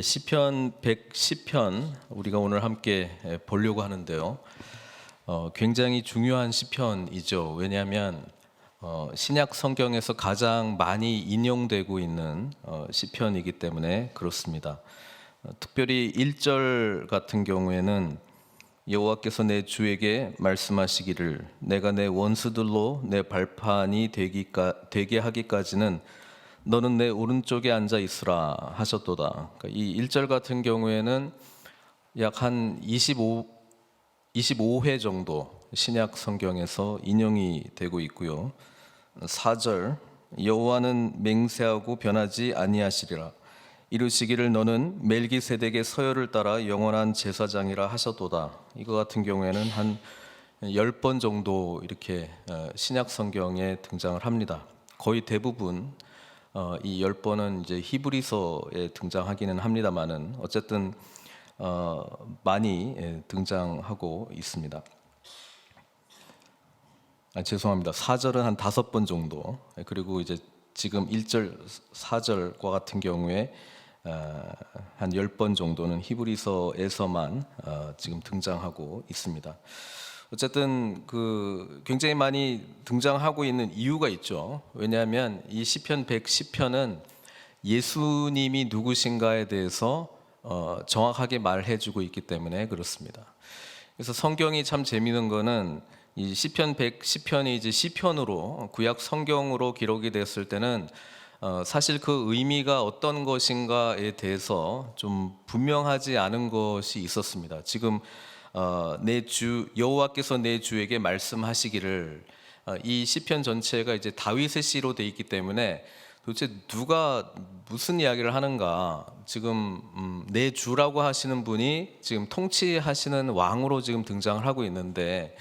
시편 110편 우리가 오늘 함께 보려고 하는데요. 굉장히 중요한 시편이죠. 왜냐하면 신약 성경에서 가장 많이 인용되고 있는 시편이기 때문에 그렇습니다. 특별히 1절 같은 경우에는 여호와께서 내 주에게 말씀하시기를 내가 내 원수들로 내 발판이 되게 하기까지는 너는 내 오른쪽에 앉아 있으라 하셨도다. 그러니까 이 1절 같은 경우에는 약 한 25회 정도 신약 성경에서 인용이 되고 있고요. 4절 여호와는 맹세하고 변하지 아니하시리라 이루시기를 너는 멜기세덱의 서열을 따라 영원한 제사장이라 하셨도다. 이거 같은 경우에는 한 10번 정도 이렇게 신약 성경에 등장을 합니다. 거의 대부분 이 10번은 이제 히브리서에 등장하기는 합니다만은 어쨌든 많이 등장하고 있습니다. 죄송합니다. 4절은 한 5번 정도. 그리고 이제 지금 1절, 4절과 같은 경우에 한 10번 정도는 히브리서에서만 지금 등장하고 있습니다. 어쨌든 굉장히 많이 등장하고 있는 이유가 있죠. 왜냐하면 이 시편 110편은 예수님이 누구신가에 대해서 정확하게 말해주고 있기 때문에 그렇습니다. 그래서 성경이 참 재미있는 거는 이 시편 110편이 이제 시편으로 구약 성경으로 기록이 됐을 때는 사실 그 의미가 어떤 것인가에 대해서 좀 분명하지 않은 것이 있었습니다. 지금 내 주 여호와께서 내 주에게 말씀하시기를 이 시편 전체가 이제 다윗의 시로 돼 있기 때문에 도대체 누가 무슨 이야기를 하는가? 지금 내 주라고 하시는 분이 지금 통치하시는 왕으로 지금 등장을 하고 있는데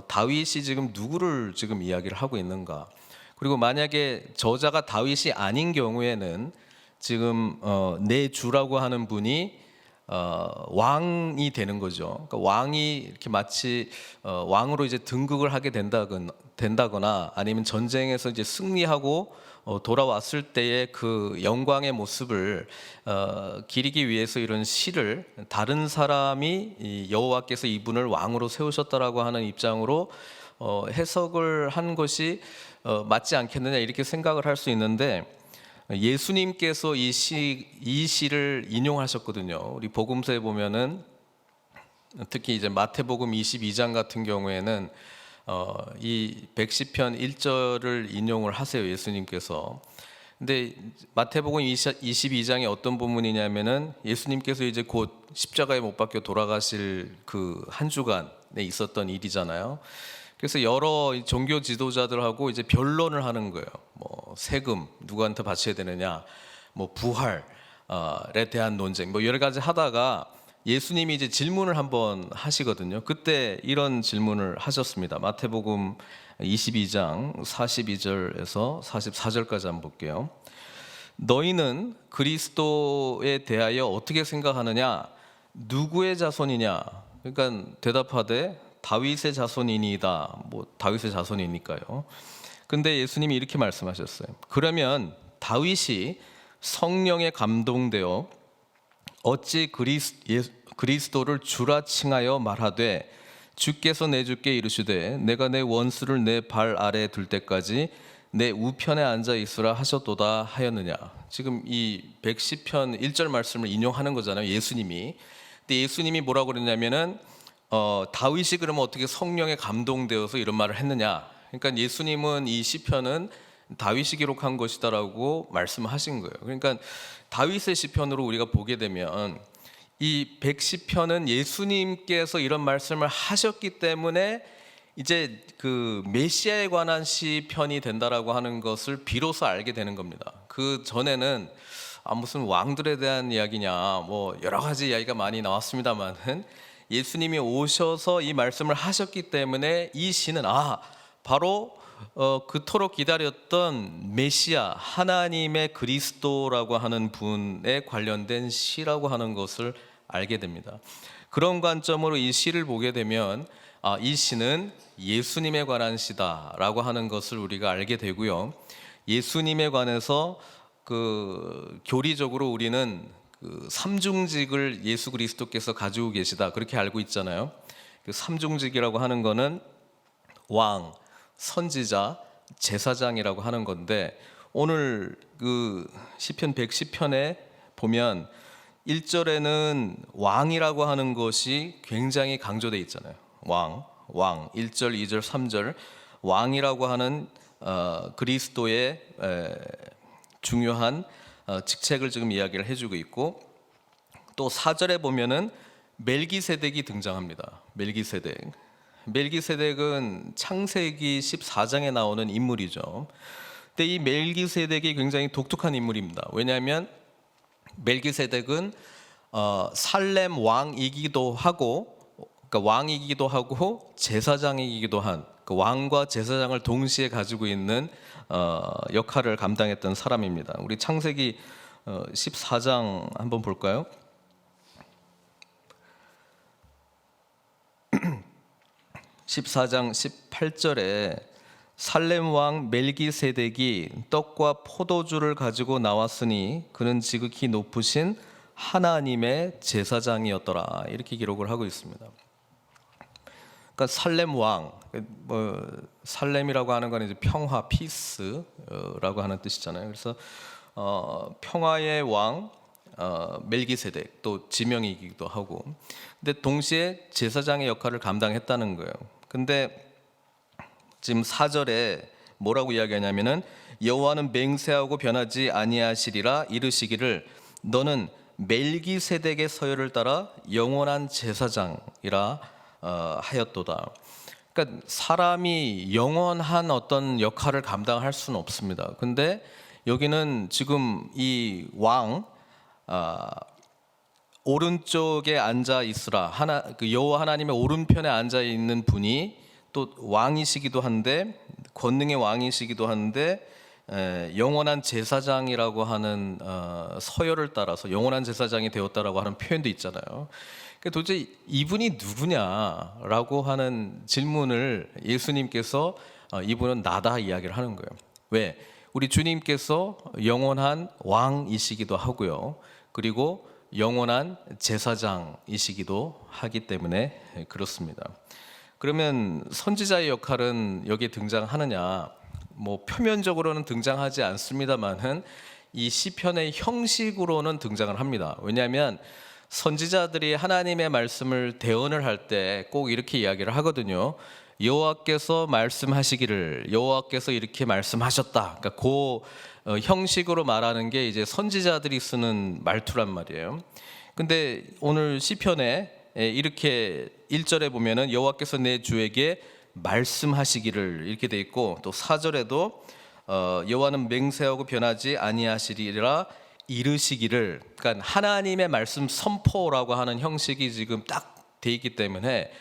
다윗이 지금 누구를 지금 이야기를 하고 있는가? 그리고 만약에 저자가 다윗이 아닌 경우에는 지금 내 주라고 하는 분이 왕이 되는 거죠. 그러니까 왕이 이렇게 마치 왕으로 이제 등극을 하게 된다거나 아니면 전쟁에서 이제 승리하고 돌아왔을 때의 그 영광의 모습을 기리기 위해서 이런 시를 다른 사람이 여호와께서 이분을 왕으로 세우셨다라고 하는 입장으로 해석을 한 것이 맞지 않겠느냐 이렇게 생각을 할 수 있는데 예수님께서 이 시를 인용하셨거든요. 우리 복음서에 보면은 특히 이제 마태복음 22장 같은 경우에는 이 110편 1절을 인용을 하세요. 예수님께서. 근데 마태복음 22장에 어떤 본문이냐면은 예수님께서 이제 곧 십자가에 못 박혀 돌아가실 그 한 주간에 있었던 일이잖아요. 그래서 여러 종교 지도자들하고 이제 변론을 하는 거예요. 뭐 세금 누구한테 바쳐야 되느냐, 뭐 부활에 대한 논쟁, 뭐 여러 가지 하다가 예수님이 이제 질문을 한번 하시거든요. 그때 이런 질문을 하셨습니다. 마태복음 22장 42절에서 44절까지 한번 볼게요. 너희는 그리스도에 대하여 어떻게 생각하느냐? 누구의 자손이냐? 그러니까 대답하되 다윗의 자손이니이다. 뭐 다윗의 자손이니까요. 근데 예수님이 이렇게 말씀하셨어요. 그러면 다윗이 성령에 감동되어 어찌 그리스도를 주라 칭하여 말하되 주께서 내 주께 이르시되 내가 내 원수를 내 발 아래에 둘 때까지 내 우편에 앉아 있으라 하셨도다 하였느냐. 지금 이 110편 1절 말씀을 인용하는 거잖아요. 예수님이. 근데 예수님이 뭐라고 그랬냐면은 다윗이 그러면 어떻게 성령에 감동되어서 이런 말을 했느냐. 그러니까 예수님은 이 시편은 다윗이 기록한 것이다라고 말씀하신 거예요. 그러니까 다윗의 시편으로 우리가 보게 되면 이 110편은 예수님께서 이런 말씀을 하셨기 때문에 이제 그 메시아에 관한 시편이 된다라고 하는 것을 비로소 알게 되는 겁니다. 그 전에는 무슨 왕들에 대한 이야기냐 뭐 여러 가지 이야기가 많이 나왔습니다만은 예수님이 오셔서 이 말씀을 하셨기 때문에 이 시는 바로 그토록 기다렸던 메시아 하나님의 그리스도라고 하는 분에 관련된 시라고 하는 것을 알게 됩니다. 그런 관점으로 이 시를 보게 되면 이 시는 예수님에 관한 시다라고 하는 것을 우리가 알게 되고요. 예수님에 관해서 그 교리적으로 우리는 그 삼중직을 예수 그리스도께서 가지고 계시다 그렇게 알고 있잖아요. 그 삼중직이라고 하는 거는 왕, 선지자, 제사장이라고 하는 건데 오늘 그 시편 110편에 보면 1절에는 왕이라고 하는 것이 굉장히 강조되어 있잖아요. 왕 1절, 2절, 3절 왕이라고 하는 그리스도의 중요한 직책을 지금 이야기를 해주고 있고 또 4절에 보면은 멜기세덱이 등장합니다. 멜기세덱은 창세기 14장에 나오는 인물이죠. 근데 이 멜기세덱이 굉장히 독특한 인물입니다. 왜냐하면 멜기세덱은 살렘 왕이기도 하고, 그러니까 왕이기도 하고 제사장이기도 한 그 왕과 제사장을 동시에 가지고 있는 역할을 감당했던 사람입니다. 우리 창세기 14장 한번 볼까요? 14장 18절에 살렘 왕 멜기세덱이 떡과 포도주를 가지고 나왔으니 그는 지극히 높으신 하나님의 제사장이었더라 이렇게 기록을 하고 있습니다. 그러니까 살렘 왕, 살렘이라고 하는 건 이제 평화, 피스라고 하는 뜻이잖아요. 그래서 평화의 왕 멜기세덱 또 지명이기도 하고, 근데 동시에 제사장의 역할을 감당했다는 거예요. 근데 지금 4절에 뭐라고 이야기하냐면은 여호와는 맹세하고 변하지 아니하시리라 이르시기를 너는 멜기세덱의 서열을 따라 영원한 제사장이라 하였도다. 그러니까 사람이 영원한 어떤 역할을 감당할 수는 없습니다. 근데 여기는 지금 이 왕 오른쪽에 앉아 있으라 그 여호와 하나님의 오른편에 앉아 있는 분이 또 왕이시기도 한데 권능의 왕이시기도 한데 영원한 제사장이라고 하는 서열을 따라서 영원한 제사장이 되었다라고 하는 표현도 있잖아요. 그러니까 도대체 이분이 누구냐라고 하는 질문을 예수님께서 이분은 나다 이야기를 하는 거예요. 왜? 우리 주님께서 영원한 왕이시기도 하고요. 그리고 영원한 제사장이시기도 하기 때문에 그렇습니다. 그러면 선지자의 역할은 여기에 등장하느냐? 뭐 표면적으로는 등장하지 않습니다만은 이 시편의 형식으로는 등장을 합니다. 왜냐하면 선지자들이 하나님의 말씀을 대언을 할 때 꼭 이렇게 이야기를 하거든요. 여호와께서 말씀하시기를 여호와께서 이렇게 말씀하셨다. 그러니까 그 형식으로 말하는 게 이제 선지자들이 쓰는 말투란 말이에요. 근데 오늘 시편에 이렇게 1절에 보면은 여호와께서 내 주에게 말씀하시기를 이렇게 돼 있고 또 4절에도 여호와는 맹세하고 변하지 아니하시리라 이르시기를, 그러니까 하나님의 말씀 선포라고 하는 형식이 지금 딱 돼 있기 때문에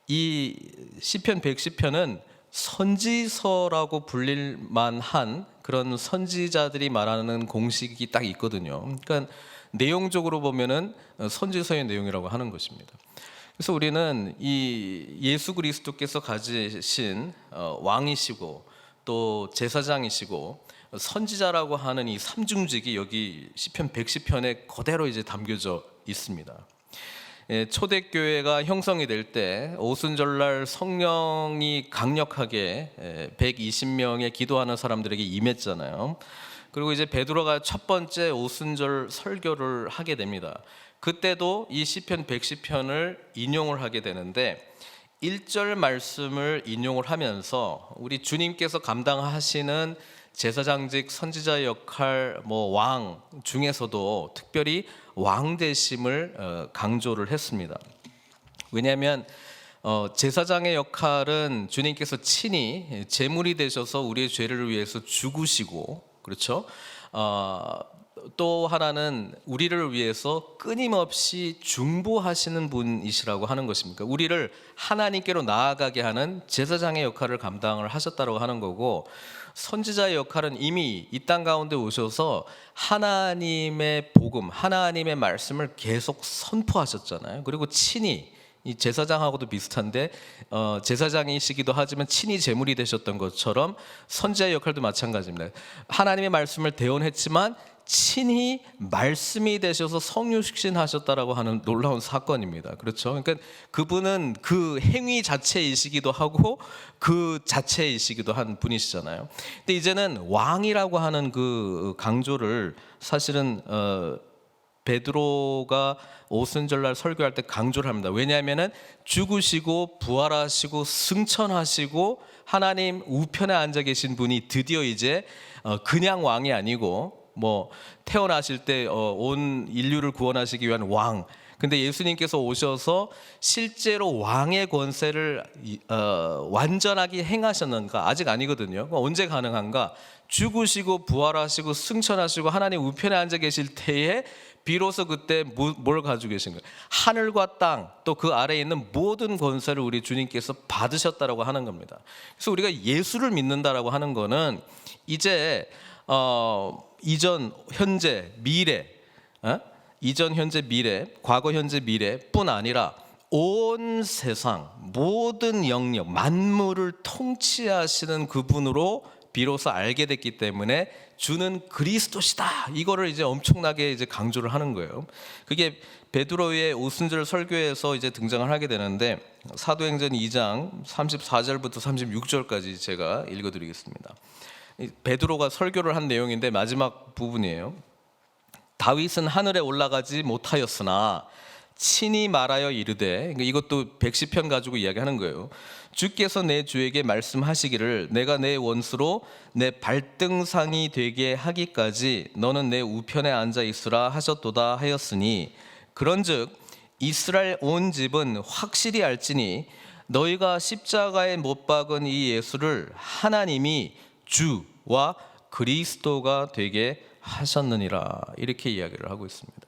이 시편 110편은 선지서라고 불릴 만한 그런 선지자들이 말하는 공식이 딱 있거든요. 그러니까 내용적으로 보면은 선지서의 내용이라고 하는 것입니다. 그래서 우리는 이 예수 그리스도께서 가지신 왕이시고 또 제사장이시고 선지자라고 하는 이 삼중직이 여기 시편 110편에 그대로 이제 담겨져 있습니다. 초대교회가 형성이 될 때 오순절날 성령이 강력하게 120명의 기도하는 사람들에게 임했잖아요. 그리고 이제 베드로가 첫 번째 오순절 설교를 하게 됩니다. 그때도 이 시편 110편을 인용을 하게 되는데 1절 말씀을 인용을 하면서 우리 주님께서 감당하시는 제사장직 선지자의 역할 왕 중에서도 특별히 왕 되심을 강조를 했습니다. 왜냐하면 제사장의 역할은 주님께서 친히 제물이 되셔서 우리의 죄를 위해서 죽으시고, 그렇죠? 또 하나는 우리를 위해서 끊임없이 중보하시는 분이시라고 하는 것입니까? 우리를 하나님께로 나아가게 하는 제사장의 역할을 감당을 하셨다고 하는 거고, 선지자의 역할은 이미 이 땅 가운데 오셔서 하나님의 복음, 하나님의 말씀을 계속 선포하셨잖아요. 그리고 친히 이 제사장하고도 비슷한데 제사장이시기도 하지만 친히 제물이 되셨던 것처럼 선지자의 역할도 마찬가지입니다. 하나님의 말씀을 대언했지만 친히 말씀이 되셔서 성육신하셨다라고 하는 놀라운 사건입니다. 그렇죠? 그러니까 그분은 그 행위 자체이시기도 하고 그 자체이시기도 한 분이시잖아요. 근데 이제는 왕이라고 하는 그 강조를 사실은 베드로가 오순절날 설교할 때 강조를 합니다. 왜냐하면은 죽으시고 부활하시고 승천하시고 하나님 우편에 앉아 계신 분이 드디어 이제 그냥 왕이 아니고 뭐 태어나실 때 온 인류를 구원하시기 위한 왕. 근데 예수님께서 오셔서 실제로 왕의 권세를 완전하게 행하셨는가? 아직 아니거든요. 언제 가능한가? 죽으시고 부활하시고 승천하시고 하나님 우편에 앉아 계실 때에 비로소 그때 뭘 가지고 계신 거예요? 하늘과 땅 또 그 아래에 있는 모든 권세를 우리 주님께서 받으셨다라고 하는 겁니다. 그래서 우리가 예수를 믿는다라고 하는 거는 이제 이전, 현재, 미래, 이전, 현재, 미래, 과거, 현재, 미래뿐 아니라 온 세상 모든 영역 만물을 통치하시는 그분으로 비로소 알게 됐기 때문에 주는 그리스도시다. 이거를 이제 엄청나게 이제 강조를 하는 거예요. 그게 베드로의 오순절 설교에서 이제 등장을 하게 되는데 사도행전 2장 34절부터 36절까지 제가 읽어드리겠습니다. 베드로가 설교를 한 내용인데 마지막 부분이에요. 다윗은 하늘에 올라가지 못하였으나 친히 말하여 이르되, 이것도 110편 가지고 이야기하는 거예요. 주께서 내 주에게 말씀하시기를 내가 내 원수로 내 발등상이 되게 하기까지 너는 내 우편에 앉아 있으라 하셨도다 하였으니 그런즉 이스라엘 온 집은 확실히 알지니 너희가 십자가에 못 박은 이 예수를 하나님이 주와 그리스도가 되게 하셨느니라. 이렇게 이야기를 하고 있습니다.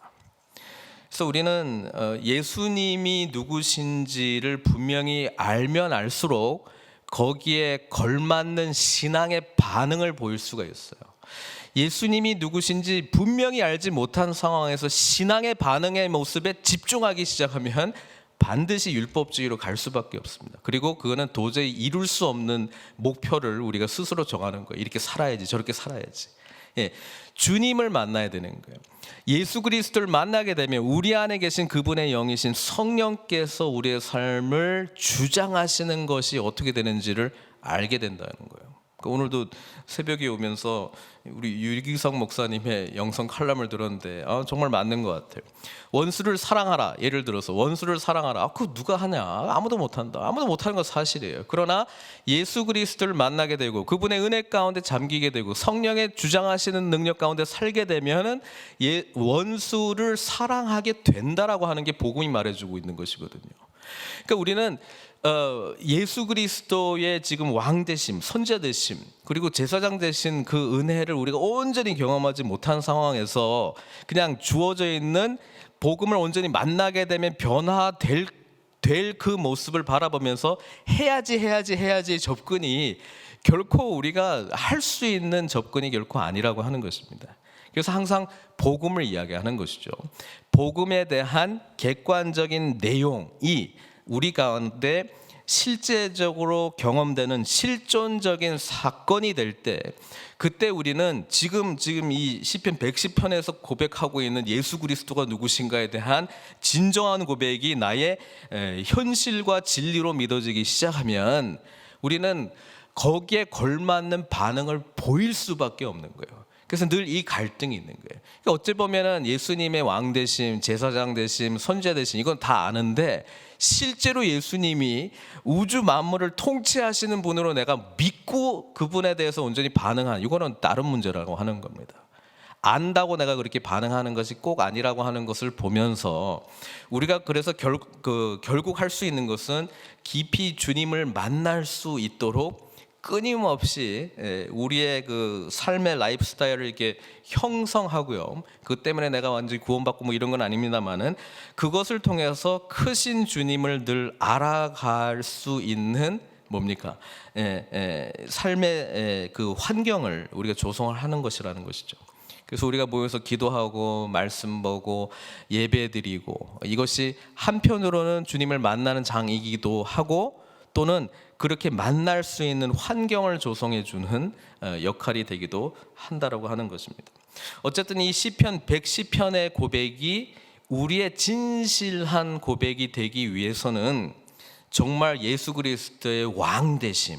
그래서 우리는 예수님이 누구신지를 분명히 알면 알수록 거기에 걸맞는 신앙의 반응을 보일 수가 있어요. 예수님이 누구신지 분명히 알지 못한 상황에서 신앙의 반응의 모습에 집중하기 시작하면 반드시 율법주의로 갈 수밖에 없습니다. 그리고 그거는 도저히 이룰 수 없는 목표를 우리가 스스로 정하는 거예요. 이렇게 살아야지, 저렇게 살아야지. 주님을 만나야 되는 거예요. 예수 그리스도를 만나게 되면 우리 안에 계신 그분의 영이신 성령께서 우리의 삶을 주장하시는 것이 어떻게 되는지를 알게 된다는 거예요. 오늘도 새벽에 오면서 우리 유기성 목사님의 영성 칼럼을 들었는데 정말 맞는 것 같아요. 원수를 사랑하라. 예를 들어서 원수를 사랑하라. 그거 누가 하냐? 아무도 못한다. 아무도 못하는 건 사실이에요. 그러나 예수 그리스도를 만나게 되고 그분의 은혜 가운데 잠기게 되고 성령의 주장하시는 능력 가운데 살게 되면은 원수를 사랑하게 된다라고 하는 게 복음이 말해주고 있는 것이거든요. 그러니까 우리는 예수 그리스도의 지금 왕 되심, 선자 되심, 그리고 제사장 되신 그 은혜를 우리가 온전히 경험하지 못한 상황에서 그냥 주어져 있는 복음을 온전히 만나게 되면 변화될 그 모습을 바라보면서 해야지 접근이 결코 우리가 할 수 있는 접근이 결코 아니라고 하는 것입니다. 그래서 항상 복음을 이야기하는 것이죠. 복음에 대한 객관적인 내용이 우리 가운데 실제적으로 경험되는 실존적인 사건이 될 때 그때 우리는 지금 이 시편 110편에서 고백하고 있는 예수 그리스도가 누구신가에 대한 진정한 고백이 나의 현실과 진리로 믿어지기 시작하면 우리는 거기에 걸맞는 반응을 보일 수밖에 없는 거예요. 그래서 늘 이 갈등이 있는 거예요. 그러니까 어찌 보면은 예수님의 왕 되심, 제사장 되심, 선지자 되심 이건 다 아는데 실제로 예수님이 우주 만물을 통치하시는 분으로 내가 믿고 그분에 대해서 온전히 반응하는 이거는 다른 문제라고 하는 겁니다. 안다고 내가 그렇게 반응하는 것이 꼭 아니라고 하는 것을 보면서 우리가 그래서 결국 할 수 있는 것은 깊이 주님을 만날 수 있도록 끊임없이 우리의 그 삶의 라이프 스타일을 이렇게 형성하고요. 그 때문에 내가 완전히 구원받고 뭐 이런 건 아닙니다만은 그것을 통해서 크신 주님을 늘 알아갈 수 있는 뭡니까? 삶의 그 환경을 우리가 조성을 하는 것이라는 것이죠. 그래서 우리가 모여서 기도하고 말씀 보고 예배드리고 이것이 한편으로는 주님을 만나는 장이기도 하고 또는 그렇게 만날 수 있는 환경을 조성해 주는 역할이 되기도 한다라고 하는 것입니다. 어쨌든 이 시편 110편의 고백이 우리의 진실한 고백이 되기 위해서는 정말 예수 그리스도의 왕 되심,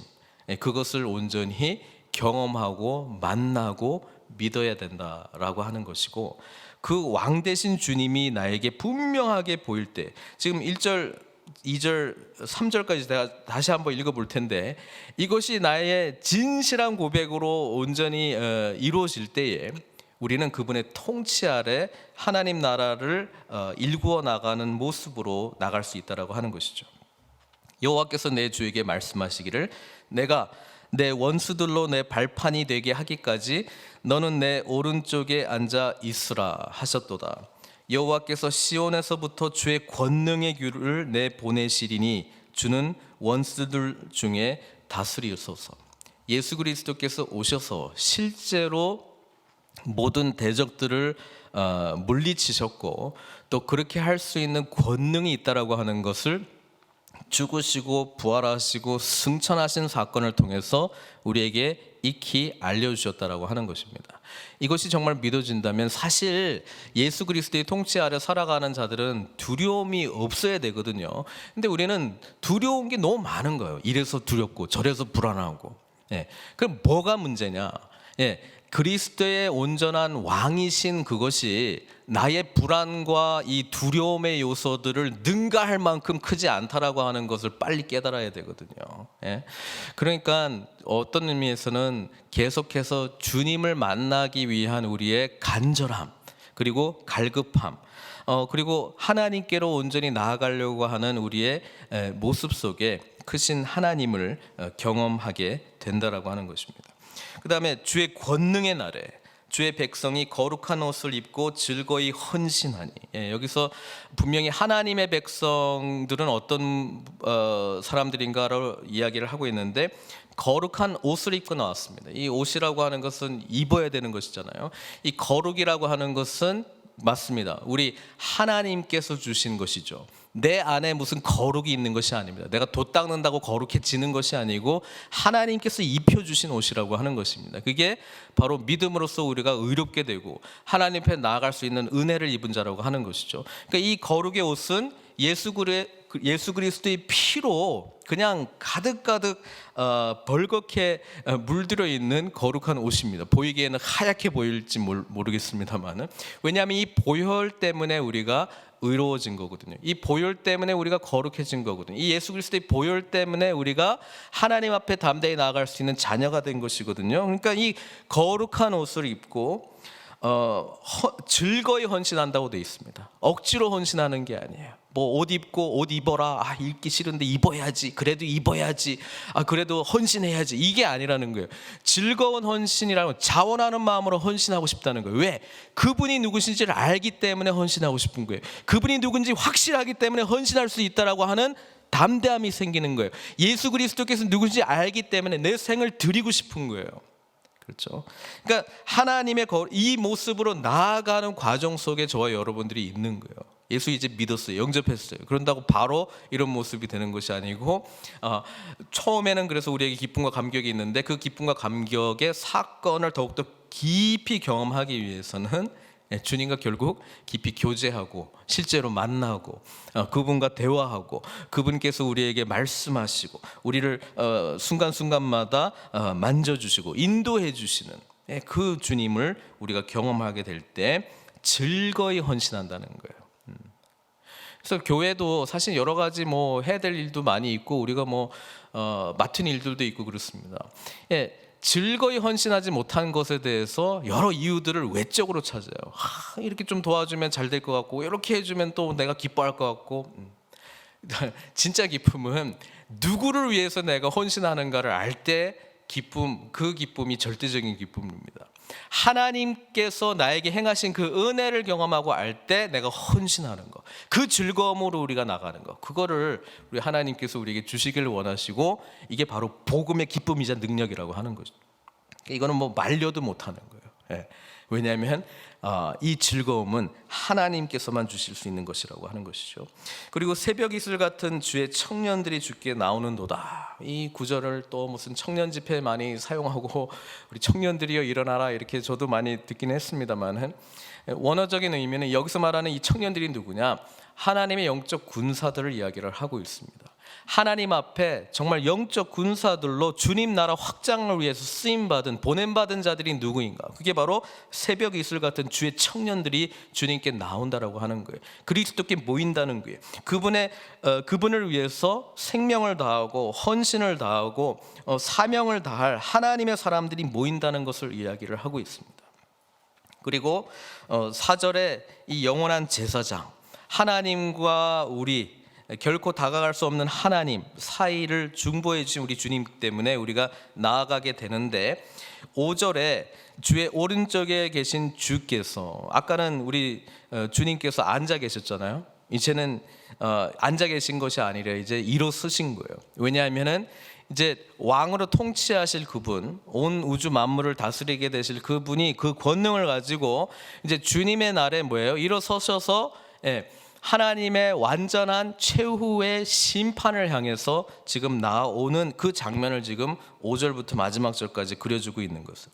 그것을 온전히 경험하고 만나고 믿어야 된다라고 하는 것이고, 그 왕 되신 주님이 나에게 분명하게 보일 때, 지금 1절, 2절, 3절까지 제가 다시 한번 읽어볼 텐데, 이것이 나의 진실한 고백으로 온전히 이루어질 때에 우리는 그분의 통치 아래 하나님 나라를 일구어 나가는 모습으로 나갈 수 있다라고 하는 것이죠. 여호와께서 내 주에게 말씀하시기를 내가 내 원수들로 내 발판이 되게 하기까지 너는 내 오른쪽에 앉아 있으라 하셨도다. 여호와께서 시온에서부터 주의 권능의 규를 내 보내시리니 주는 원수들 중에 다스리소서. 예수 그리스도께서 오셔서 실제로 모든 대적들을 물리치셨고 또 그렇게 할 수 있는 권능이 있다라고 하는 것을 죽으시고 부활하시고 승천하신 사건을 통해서 우리에게 익히 알려주셨다라고 하는 것입니다. 이것이 정말 믿어진다면 사실 예수 그리스도의 통치 아래 살아가는 자들은 두려움이 없어야 되거든요. 근데 우리는 두려운 게 너무 많은 거예요. 이래서 두렵고 저래서 불안하고. 그럼 뭐가 문제냐? 그리스도의 온전한 왕이신 그것이 나의 불안과 이 두려움의 요소들을 능가할 만큼 크지 않다라고 하는 것을 빨리 깨달아야 되거든요. 그러니까 어떤 의미에서는 계속해서 주님을 만나기 위한 우리의 간절함, 그리고 갈급함, 그리고 하나님께로 온전히 나아가려고 하는 우리의 모습 속에 크신 하나님을 경험하게 된다라고 하는 것입니다. 그 다음에 주의 권능의 날에 주의 백성이 거룩한 옷을 입고 즐거이 헌신하니. 여기서 분명히 하나님의 백성들은 어떤 사람들인가를 이야기를 하고 있는데 거룩한 옷을 입고 나왔습니다. 이 옷이라고 하는 것은 입어야 되는 것이잖아요. 이 거룩이라고 하는 것은 맞습니다. 우리 하나님께서 주신 것이죠. 내 안에 무슨 거룩이 있는 것이 아닙니다. 내가 돛 닦는다고 거룩해지는 것이 아니고 하나님께서 입혀주신 옷이라고 하는 것입니다. 그게 바로 믿음으로써 우리가 의롭게 되고 하나님 앞에 나아갈 수 있는 은혜를 입은 자라고 하는 것이죠. 그러니까 이 거룩의 옷은 예수 그리스도의 피로 그냥 가득가득 벌겋게 물들어 있는 거룩한 옷입니다. 보이기에는 하얗게 보일지 모르겠습니다만은, 왜냐하면 이 보혈 때문에 우리가 의로워진 거거든요. 이 보혈 때문에 우리가 거룩해진 거거든요. 이 예수 그리스도의 보혈 때문에 우리가 하나님 앞에 담대히 나아갈 수 있는 자녀가 된 것이거든요. 그러니까 이 거룩한 옷을 입고 즐거이 헌신한다고 되어 있습니다. 억지로 헌신하는 게 아니에요. 뭐 옷 입고 옷 입어라, 입기 싫은데 입어야지, 그래도 입어야지, 그래도 헌신해야지, 이게 아니라는 거예요. 즐거운 헌신이라면 자원하는 마음으로 헌신하고 싶다는 거예요. 왜? 그분이 누구신지를 알기 때문에 헌신하고 싶은 거예요. 그분이 누군지 확실하기 때문에 헌신할 수 있다라고 하는 담대함이 생기는 거예요. 예수 그리스도께서 누군지 알기 때문에 내 생을 드리고 싶은 거예요. 그렇죠. 그러니까 하나님의 이 모습으로 나아가는 과정 속에 저와 여러분들이 있는 거예요. 예수 이제 믿었어요. 영접했어요. 그런다고 바로 이런 모습이 되는 것이 아니고, 처음에는 그래서 우리에게 기쁨과 감격이 있는데 그 기쁨과 감격의 사건을 더욱더 깊이 경험하기 위해서는 주님과 결국 깊이 교제하고 실제로 만나고 그분과 대화하고 그분께서 우리에게 말씀하시고 우리를 순간순간마다 만져주시고 인도해 주시는 그 주님을 우리가 경험하게 될 때 즐거이 헌신한다는 거예요. 그래서 교회도 사실 여러 가지 뭐 해야 될 일도 많이 있고 우리가 뭐 맡은 일들도 있고 그렇습니다. 즐거이 헌신하지 못한 것에 대해서 여러 이유들을 외적으로 찾아요. 이렇게 좀 도와주면 잘 될 것 같고, 이렇게 해주면 또 내가 기뻐할 것 같고. 진짜 기쁨은 누구를 위해서 내가 헌신하는가를 알 때 그 기쁨이 절대적인 기쁨입니다. 하나님께서 나에게 행하신 그 은혜를 경험하고 알 때 내가 헌신하는 거, 그 즐거움으로 우리가 나가는 거, 그거를 우리 하나님께서 우리에게 주시기를 원하시고, 이게 바로 복음의 기쁨이자 능력이라고 하는 거죠. 이거는 뭐 말려도 못하는 거예요. 예. 왜냐하면 이 즐거움은 하나님께서만 주실 수 있는 것이라고 하는 것이죠. 그리고 새벽 이슬 같은 주의 청년들이 주께 나오는도다. 이 구절을 또 무슨 청년 집회에 많이 사용하고 우리 청년들이여 일어나라 이렇게 저도 많이 듣긴 했습니다만, 원어적인 의미는 여기서 말하는 이 청년들이 누구냐? 하나님의 영적 군사들을 이야기를 하고 있습니다. 하나님 앞에 정말 영적 군사들로 주님 나라 확장을 위해서 쓰임받은 보냄받은 자들이 누구인가? 그게 바로 새벽 이슬 같은 주의 청년들이 주님께 나온다라고 하는 거예요. 그리스도께 모인다는 거예요. 그분을 위해서 생명을 다하고 헌신을 다하고 사명을 다할 하나님의 사람들이 모인다는 것을 이야기를 하고 있습니다. 그리고 4절에 이 영원한 제사장, 하나님과 우리 결코 다가갈 수 없는 하나님 사이를 중보해 주신 우리 주님 때문에 우리가 나아가게 되는데, 5절에 주의 오른쪽에 계신 주께서, 아까는 우리 주님께서 앉아 계셨잖아요. 이제는 앉아 계신 것이 아니라 이제 일어서신 거예요. 왜냐하면은 이제 왕으로 통치하실 그분, 온 우주 만물을 다스리게 되실 그분이 그 권능을 가지고 이제 주님의 날에 뭐예요? 일어서셔서 하나님의 완전한 최후의 심판을 향해서 지금 나오는 그 장면을 지금 5절부터 마지막 절까지 그려주고 있는 것을,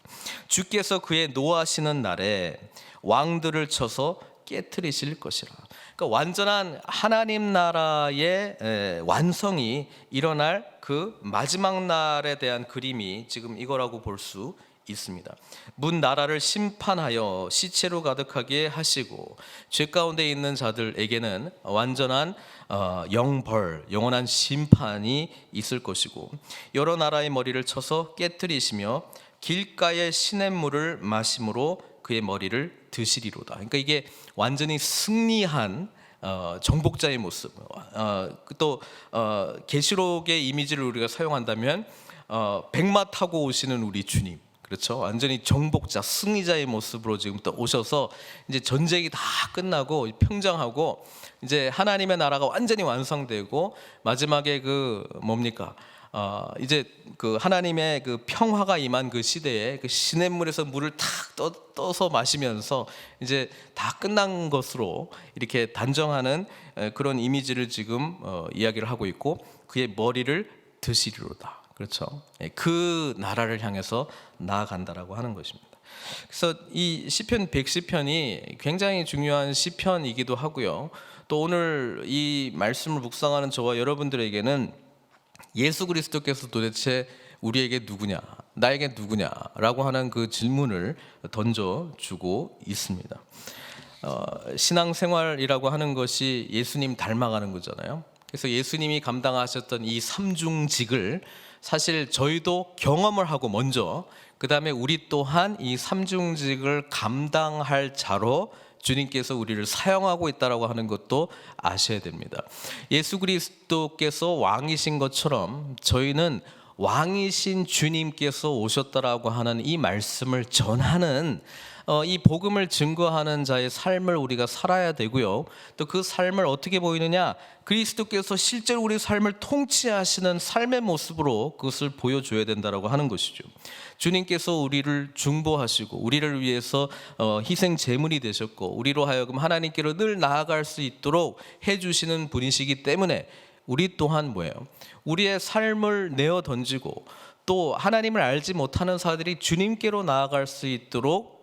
주께서 그의 노하시는 날에 왕들을 쳐서 깨트리실 것이라. 그러니까 완전한 하나님 나라의 완성이 일어날 그 마지막 날에 대한 그림이 지금 이거라고 볼 수 있습니다. 문 나라를 심판하여 시체로 가득하게 하시고 죄 가운데 있는 자들에게는 완전한 영벌, 영원한 심판이 있을 것이고, 여러 나라의 머리를 쳐서 깨뜨리시며 길가의 시냇물을 마심으로 그의 머리를 드시리로다. 그러니까 이게 완전히 승리한 정복자의 모습. 또 계시록의 이미지를 우리가 사용한다면 백마 타고 오시는 우리 주님, 그렇죠? 완전히 정복자, 승리자의 모습으로 지금 또 오셔서 이제 전쟁이 다 끝나고 평정하고 이제 하나님의 나라가 완전히 완성되고 마지막에 그 뭡니까? 이제 그 하나님의 그 평화가 임한 그 시대에 그 시냇물에서 물을 탁 떠서 마시면서 이제 다 끝난 것으로 이렇게 단정하는 그런 이미지를 지금 이야기를 하고 있고, 그의 머리를 드시리로다. 그렇죠? 그 나라를 향해서 나아간다라고 하는 것입니다. 그래서 이 시편 110편이 굉장히 중요한 시편이기도 하고요. 또 오늘 이 말씀을 묵상하는 저와 여러분들에게는 예수 그리스도께서 도대체 우리에게 누구냐, 나에게 누구냐라고 하는 그 질문을 던져주고 있습니다. 신앙생활이라고 하는 것이 예수님 닮아가는 거잖아요. 그래서 예수님이 감당하셨던 이 삼중직을 사실 저희도 경험을 하고 먼저 그 다음에 우리 또한 이 삼중직을 감당할 자로 주님께서 우리를 사용하고 있다라고 하는 것도 아셔야 됩니다. 예수 그리스도께서 왕이신 것처럼 저희는 왕이신 주님께서 오셨다라고 하는 이 말씀을 전하는 이 복음을 증거하는 자의 삶을 우리가 살아야 되고요. 또 그 삶을 어떻게 보이느냐? 그리스도께서 실제로 우리 삶을 통치하시는 삶의 모습으로 그것을 보여줘야 된다라고 하는 것이죠. 주님께서 우리를 중보하시고 우리를 위해서 희생 제물이 되셨고 우리로 하여금 하나님께로 늘 나아갈 수 있도록 해주시는 분이시기 때문에 우리 또한 뭐예요? 우리의 삶을 내어 던지고 또 하나님을 알지 못하는 사람들이 주님께로 나아갈 수 있도록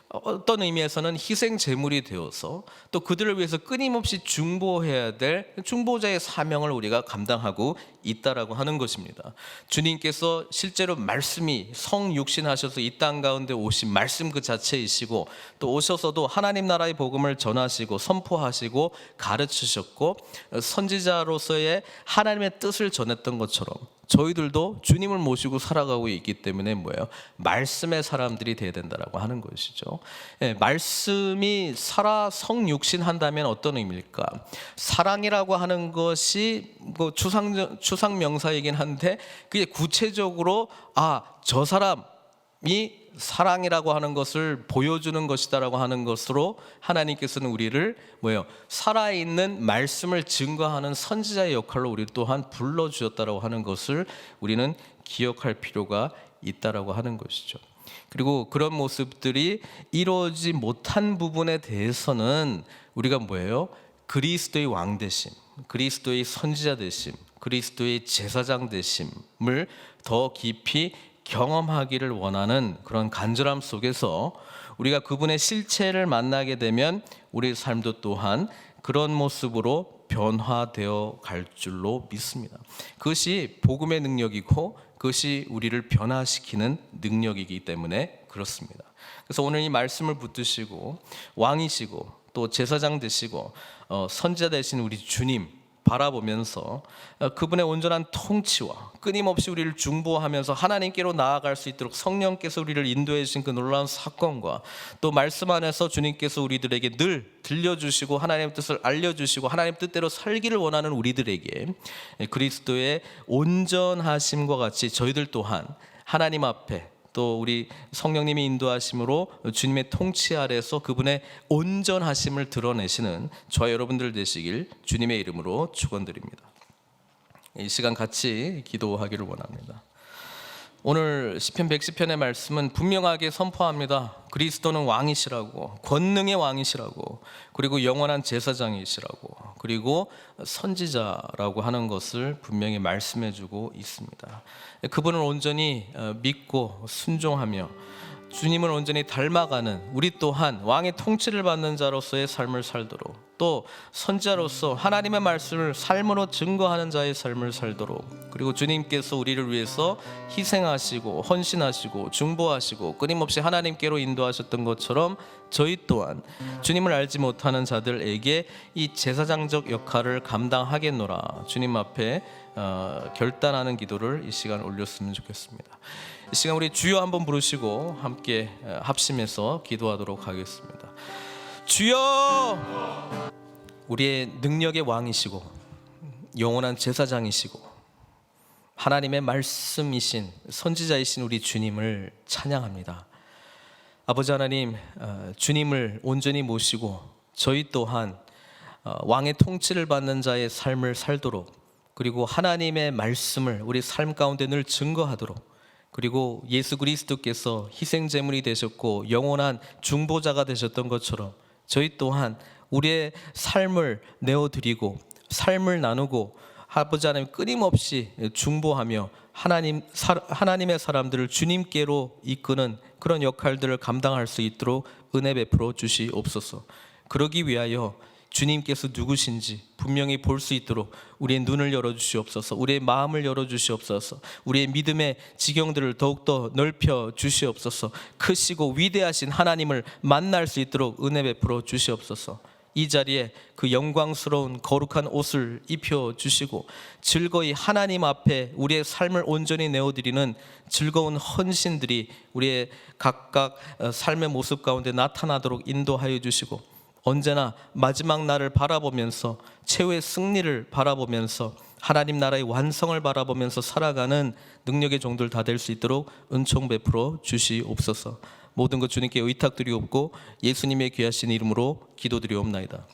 어떤 의미에서는 희생 제물이 되어서 또 그들을 위해서 끊임없이 중보해야 될 중보자의 사명을 우리가 감당하고 있다라고 하는 것입니다. 주님께서 실제로 말씀이 성육신하셔서 이 땅 가운데 오신 말씀 그 자체이시고 또 오셔서도 하나님 나라의 복음을 전하시고 선포하시고 가르치셨고 선지자로서의 하나님의 뜻을 전했던 것처럼 저희들도 주님을 모시고 살아가고 있기 때문에 뭐예요? 말씀의 사람들이 돼야 된다라고 하는 것이죠. 말씀이 살아 성육신한다면 어떤 의미일까? 사랑이라고 하는 것이 뭐 추상 명사이긴 한데 그게 구체적으로 저 사람이 사랑이라고 하는 것을 보여주는 것이다라고 하는 것으로 하나님께서는 우리를 뭐예요? 살아있는 말씀을 증거하는 선지자의 역할로 우리 또한 불러주셨다라고 하는 것을 우리는 기억할 필요가 있다라고 하는 것이죠. 그리고 그런 모습들이 이루어지지 못한 부분에 대해서는 우리가 뭐예요? 그리스도의 왕 되심, 그리스도의 선지자 되심, 그리스도의 제사장 되심을 더 깊이 경험하기를 원하는 그런 간절함 속에서 우리가 그분의 실체를 만나게 되면 우리의 삶도 또한 그런 모습으로 변화되어 갈 줄로 믿습니다. 그것이 복음의 능력이고 그것이 우리를 변화시키는 능력이기 때문에 그렇습니다. 그래서 오늘 이 말씀을 붙드시고 왕이시고 또 제사장 되시고 선지자 되신 우리 주님 바라보면서 그분의 온전한 통치와 끊임없이 우리를 중보하면서 하나님께로 나아갈 수 있도록 성령께서 우리를 인도해 주신 그 놀라운 사건과 또 말씀 안에서 주님께서 우리들에게 늘 들려주시고 하나님의 뜻을 알려주시고 하나님 뜻대로 살기를 원하는 우리들에게 그리스도의 온전하심과 같이 저희들 또한 하나님 앞에 또 우리 성령님이 인도하심으로 주님의 통치 아래서 그분의 온전하심을 드러내시는 저와 여러분들 되시길 주님의 이름으로 축원드립니다. 이 시간 같이 기도하기를 원합니다. 오늘 시편 110편의 말씀은 분명하게 선포합니다. 그리스도는 왕이시라고, 권능의 왕이시라고, 그리고 영원한 제사장이시라고, 그리고 선지자라고 하는 것을 분명히 말씀해주고 있습니다. 그분을 온전히 믿고 순종하며 주님을 온전히 닮아가는 우리 또한 왕의 통치를 받는 자로서의 삶을 살도록, 또 선지자로서 하나님의 말씀을 삶으로 증거하는 자의 삶을 살도록, 그리고 주님께서 우리를 위해서 희생하시고 헌신하시고 중보하시고 끊임없이 하나님께로 인도하셨던 것처럼 저희 또한 주님을 알지 못하는 자들에게 이 제사장적 역할을 감당하겠노라 주님 앞에 결단하는 기도를 이 시간 올렸으면 좋겠습니다. 이 시간 우리 주여 한번 부르시고 함께 합심해서 기도하도록 하겠습니다. 주여, 우리의 능력의 왕이시고 영원한 제사장이시고 하나님의 말씀이신 선지자이신 우리 주님을 찬양합니다. 아버지 하나님, 주님을 온전히 모시고 저희 또한 왕의 통치를 받는 자의 삶을 살도록, 그리고 하나님의 말씀을 우리 삶 가운데 늘 증거하도록, 그리고 예수 그리스도께서 희생제물이 되셨고 영원한 중보자가 되셨던 것처럼 저희 또한 우리의 삶을 내어드리고 삶을 나누고 아버지 하나님 끊임없이 중보하며 하나님의 사람들을 주님께로 이끄는 그런 역할들을 감당할 수 있도록 은혜 베풀어 주시옵소서. 그러기 위하여 주님께서 누구신지 분명히 볼 수 있도록 우리의 눈을 열어주시옵소서. 우리의 마음을 열어주시옵소서. 우리의 믿음의 지경들을 더욱더 넓혀 주시옵소서. 크시고 위대하신 하나님을 만날 수 있도록 은혜 베풀어 주시옵소서. 이 자리에 그 영광스러운 거룩한 옷을 입혀 주시고 즐거이 하나님 앞에 우리의 삶을 온전히 내어드리는 즐거운 헌신들이 우리의 각각 삶의 모습 가운데 나타나도록 인도하여 주시고, 언제나 마지막 날을 바라보면서 최후의 승리를 바라보면서 하나님 나라의 완성을 바라보면서 살아가는 능력의 종들 다 될 수 있도록 은총 베풀어 주시옵소서. 모든 것 주님께 의탁드리옵고 예수님의 귀하신 이름으로 기도드리옵나이다.